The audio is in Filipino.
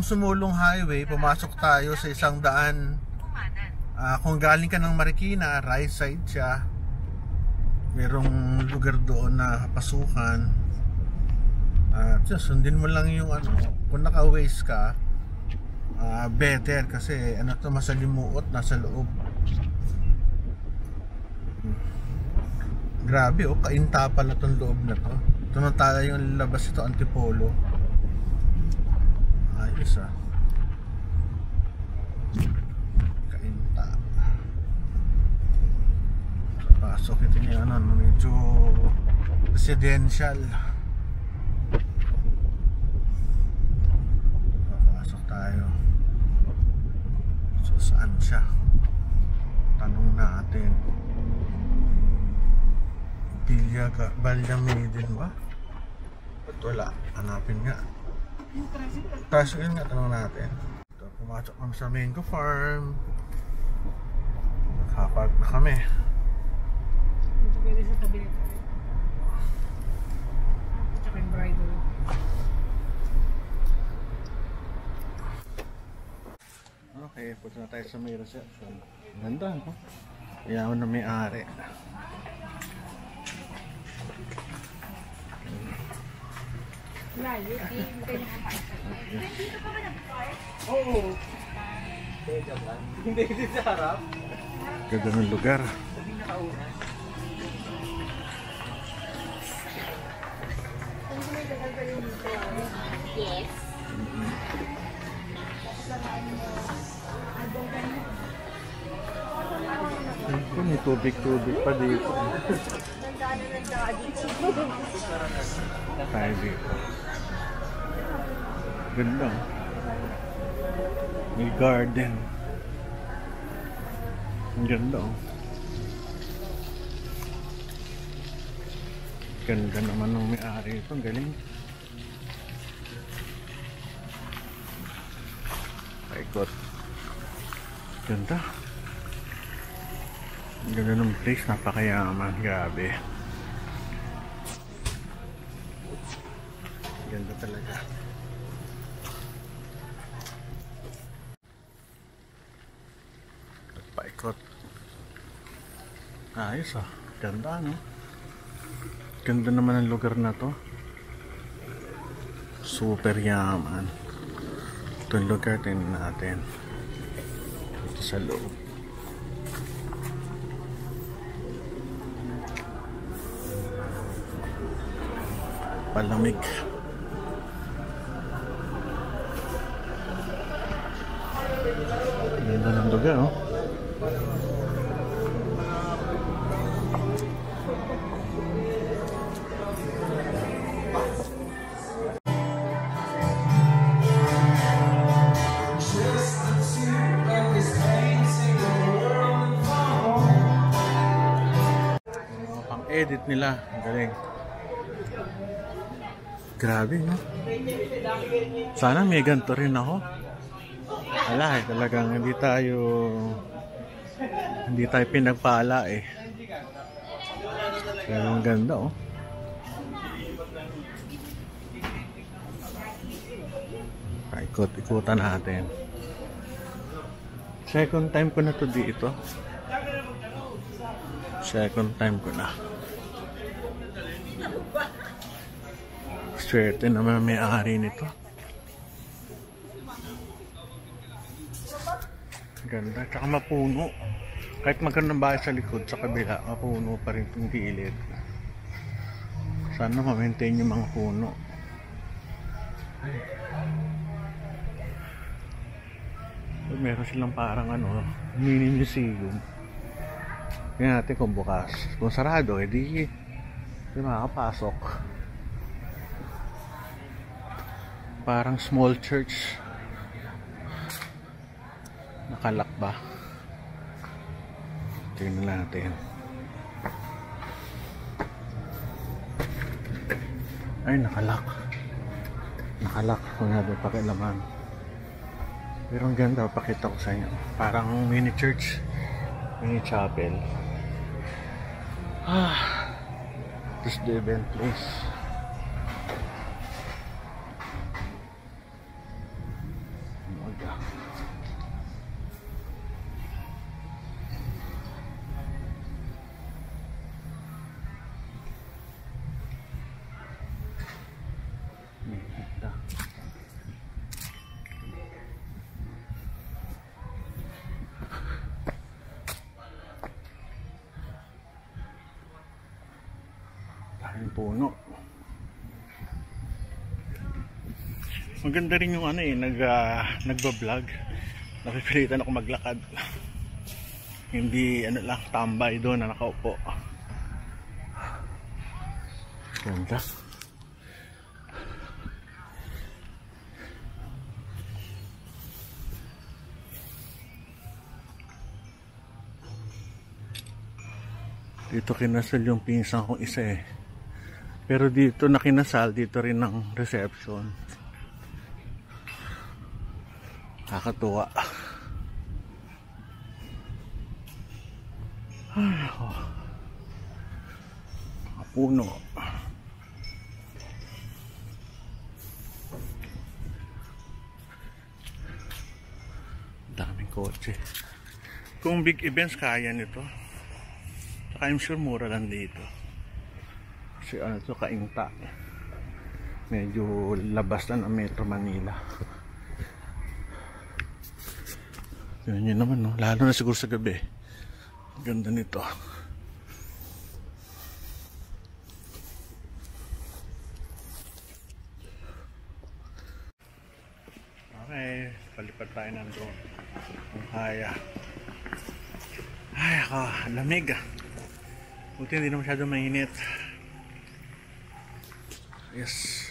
from Sumulong Highway, pumasok tayo sa 100. Kung galing ka ng Marikina, right side siya. Merong lugar doon na pasukan. Sundin mo lang yung ano, kung naka-waste ka, better kasi ano to, masalimuot, nasa loob. Grabe oh, kainta pala tong loob na to. Ito na tayo yung labas, ito Antipolo. Ayos kainta. Pasok ito niya ano, medyo residential. Pasok tayo. So saan siya? Tanong natin. Balyamidin ba? Ba't wala? Hanapin nga. Tricycle nga, tanong natin. Ito, pumasok kami sa mango farm. Nakapark na kami. Ito pwede sa tabi nito. Tsaka yung bridal. Okay, punta na tayo sa may reception. Ganda, no? Iyaw na may-ari. Layo, Oo. Hindi sa harap. Ganda ng lugar. Hindi nakauna. Yes. May tubig-tubig pa dito. Tayo dito. Ganda. May garden. Ang ganda oh. Ganda naman ng may-ari ito. Ang galing. Paikot. Ganda. Ang ganda ng place. Napakayaman. Grabe. Ganda talaga. Paikot. Ayos ah. Ganda no? Ganda naman ang lugar na to. Super yaman. Itong lugar tingnan natin. Ito sa loob. Palamig. Ganda ng lugar oh. Edit nila, ang galing. Grabe no? Sana may ganito rin ako. Wala eh, talagang hindi tayo pinagpala eh. Pero ang ganda oh. Ikot-ikutan natin. Second time ko na to dito. Second time ko na. Swerte naman may-ari nito. Ganda, tsaka mapuno. Kahit magandang bahay sa likod, sa kabila, mapuno pa rin itong gilid. Sana ma-maintain yung mga puno. Meron silang parang ano, mini museum. Tingnan natin kung bukas. Kung sarado, edi makakapasok. Parang small church. Nakalak ba? Tingnan natin. Ay, nakalak. Nakalak. Kung natin pakialaman. Pero ang ganda, pakita ko sa inyo. Parang mini church. Mini chapel. This is the event place. 1 Daming puno. Maganda rin yung ano eh, nagba-vlog. Napipilitan ako maglakad. Hindi ano lang, tambay doon na nakaupo. Ganda. Dito kinasal yung pinsan kong isa eh. Pero dito na kinasal, dito rin ang reception. Nakakatuwa. Ay, oh. Puno. Daming kotse. Kung big events kaya nito. I'm sure mura lang dito. Kasi ano to, Kainta. Medyo labas na ng Metro Manila. Yun yun naman, no? Lalo na siguro sa gabi. Ganda nito. Okay, palipad tayo ng drone. Kung kaya. Ay, ako, lamig ah. Buti hindi na masyado mainit. Yes.